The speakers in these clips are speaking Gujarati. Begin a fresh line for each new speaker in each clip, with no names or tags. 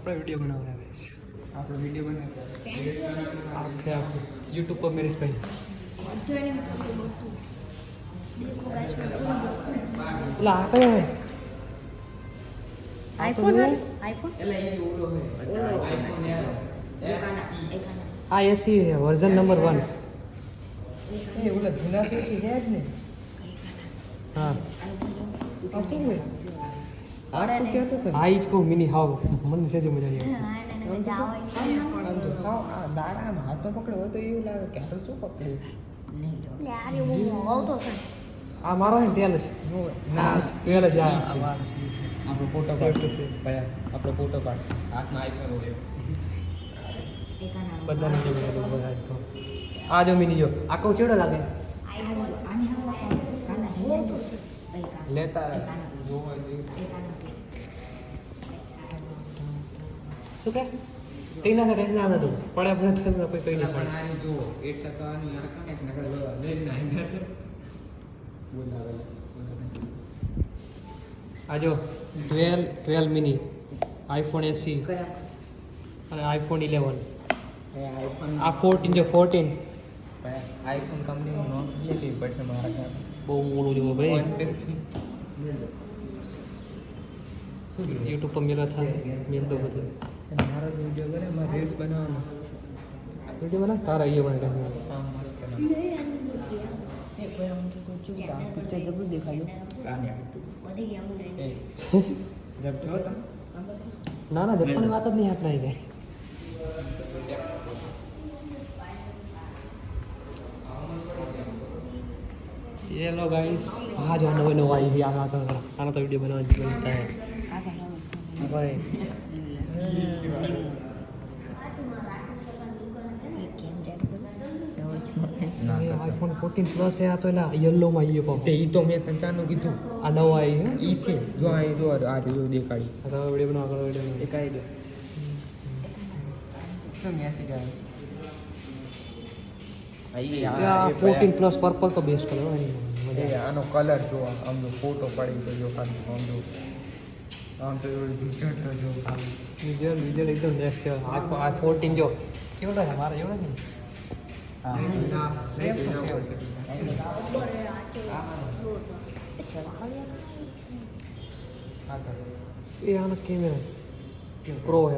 આપણે વિડીયો બનાવવા છે.
આપણો વિડીયો બનાવતા
YouTube પર મેરેશભાઈ એટલે આ કયો હે
આઈફોન આઈફોન
એટલે એ ઓલો હે
આ એસી હે વર્ઝન નંબર 1
એ ઓલા જૂના તો છે જ ને
હા
આ શું હે આ તો કહેતો હતો
આ જ કહું મિની હાવ મને સેજ મજા આવી
આમ તો હાવ આ દાડામાં હાથમાં પકડ્યો હોય તો એવું લાગે કે આપણે શું પકડ્યું
આ મારો હે ટેલ છે
ના
ટેલ છે આ છે
આપણો ફોટો પાડ ભાઈ આપણો ફોટો પાડ હાથમાં આઈફોન હોય
બધાને જે બધા તો આ જો મિની જો આ કહું ચેડો લાગે
લેતા જોવા જેવું
શું કે ટીના ને રહેના હતું પડે આપણે તો કોઈ કઈ નહીં પડે
આની જુઓ એટલે તો આની યાર કનેક્ટ નકર લઈને આવ્યા છે બોલાવે
આ જો 12 મિની આઈફોન એસી અને આઈફોન 11
આઈફોન
આ 14 જો 14
આઈફોન કંપનીનું નામ લેવી પડશે મારા ખ્યાલ
બહુ મોડું જેવું ભાઈ
શું
યુટ્યુબ પર મેળા થાય મેલ તો બધું
મારો જે વિડીયો બને એમાં રીલ્સ બનાવવાનો
વિડીયો બના તારા એ બને
હા મસ્ત એ કોઈ આમ તો ચૂકા પિક્ચર જબરું દેખાયું ગાને એ જબ જો તમે
ના ના જપ્પાની વાત જ નહીં આપણે આવી ગઈ હેલો ગાઈસ આ જો નવો નવો આવી ગયા આનો તો વિડીયો બનાવવાની બનતા હે આઈફોન 14 પ્લસ છે આ તો એલા યલો માં આવી ગયો
તે ઈ તો મેં તને ચાનું કીધું
આ નવો આવી હે
ઈ છે જો આ જો આ રીયો દેખાડી
આ તો વિડીયો બનાવ કરો વિડીયો
એક આવી દો શું મેસેજ
આ 14 પ્લસ પર્પલ તો બેસ્ટ કલર હોય
એ આનો કલર જો આમનો ફોટો પડી ગયો ખાલી આમ જો આમ તો વિઝટ જો ખાલી
વિઝ્યુઅલ એકદમ નેક્સ્ટ આ 14 જો કેવો છે મારા જેવો ને
હા
સેમ એ આનો camera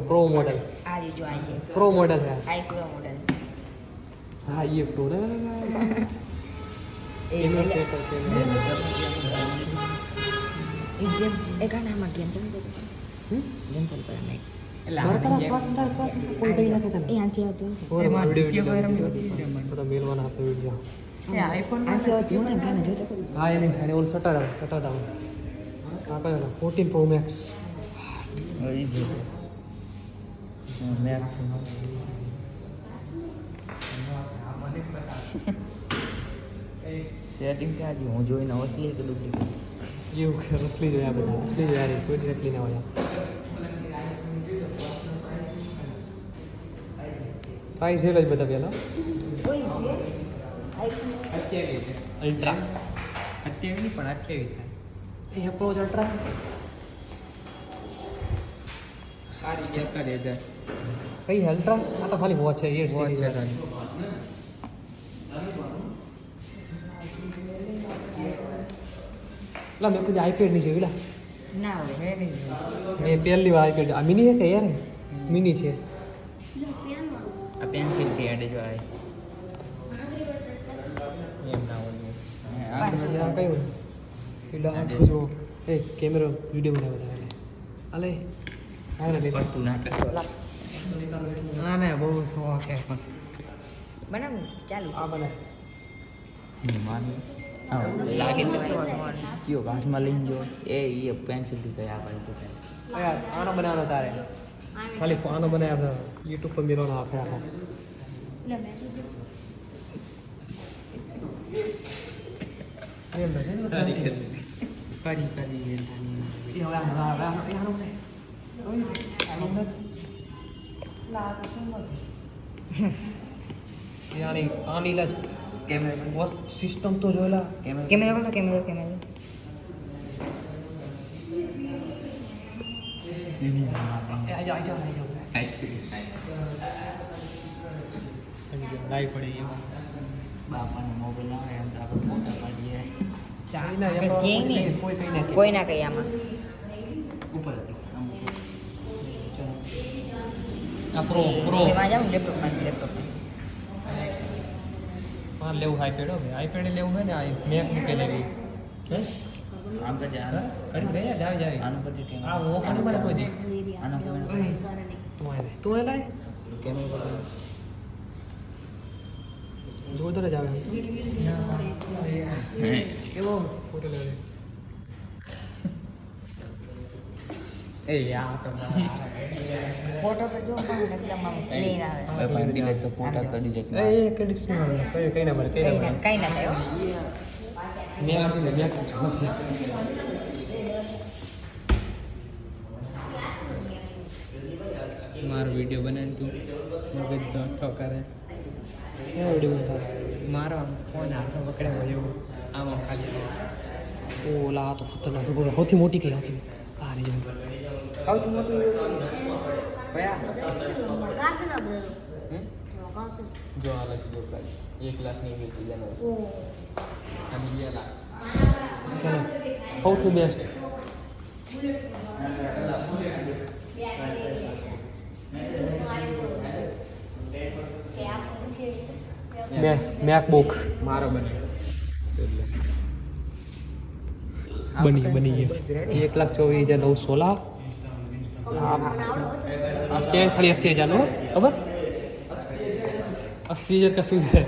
pro model pro model है हाँ ये प्रो ना इमेज चेक करते हैं कोई कहीं ना कहता और वीडियो तो मेलवाना आपको वीडियो हाँ ये नहीं खाने और सटा डाउन कहाँ का है 14 प्रो मैक्स
સેટિંગ ક્યાં છે હું જોઈને અસલી કે ડુપ્લિકેટ
એવું કે असली जो है बता असली जो है कोई नकली ना हो जाए प्राइस है लज बता पहला
28 છે
अल्ट्रा
28 નહીં પણ 28 થાય
ये प्रो अल्ट्रा
સારી 41000
कई अल्ट्रा आ तो खाली वॉच है ये
વોચ
सीरीज
છે
है
ખાલી
ला मैं कुछ आईपैड नहीं चाहिए ला
ના હોય
હે નહીં
मैं पहली बार आईपैड आ मिनी है क्या यार मिनी છે
આ પેન્સિલ થી એડ જો આવે એમ ના હોય
આ કઈ હોય એટલે આ જો એ કેમેરો વિડિયો બનાવતા એટલે અલે આગળ લે
વસ્તુ ના કરતો ના ના બહુ શોખ હે પણ
બનાવ ચાલુ
આ બને
માની લાગે છે કયો ઘાસમાં લઈને જો એ પેન્સિલ થી કઈ આપણે તો
યાર આનો બનાવવાનો તારે ખાલી આનો બનાવ્યા YouTube પર મેળવાનો આખે આખો એ મને સારી કે
કરી
એ હવે આનો ને આનો લા તો શું યાની આની લા
કેમેરા
સિસ્ટમ તો જોયેલા
કેમેરા
આ આઈ જાઓ લાઈ પડે એમાં
બાપાનો મોબાઈલ આવે એમ તો આપણે ફોટા પાડીએ
કોઈ કઈ નથી
કોઈ ના કઈ આમાં
ઉપર હતી આમ ઉપર.
આ પ્રો
એમાં જાવ લેપટોપમાં
હા લેવું આઈપેડ હો આઈપેડ લેવું હોય ને આ મેક મૂકે લેવી હે
આમ કરજે આનું
કરી દે જાવી
આનું કરજે કેમ
આ ઓપન મને કોઈ દી
આનું
તું આય લાય
કેમેરો
જોતો જ આવે કેવો ફોટો લે એ યાર તો
ફોટો તો જો પણ એકદમ આમ ક્લીન આવે
ભાઈ તો ફોટા કરી દે
એ કઈ ના મળે કઈ ના મળે
કઈ ના થાય હો.
મેં આપી મેં
મારો વિડિયો બનાવી તું મગજ ધો કરે
મારો ફોન હાથમાં પકડ્યા હોય એવું
આમાં ખાલી
ઓલા આ તો ખતરનાક સૌથી મોટી કઈ હતી આ રહી
સૌથી મોટું ભયા જો આ લખી દો પ્રાઇસ 1 લાખની વેચી લેનો અને 2 લાખ
ચાલો સૌથી બેસ્ટ મેકબુક
મારો બને
બની ગઈ 1,24,916 આ સ્ટેન્ડ ખાલી 80,000 નો ખબર 80,000 का શું છે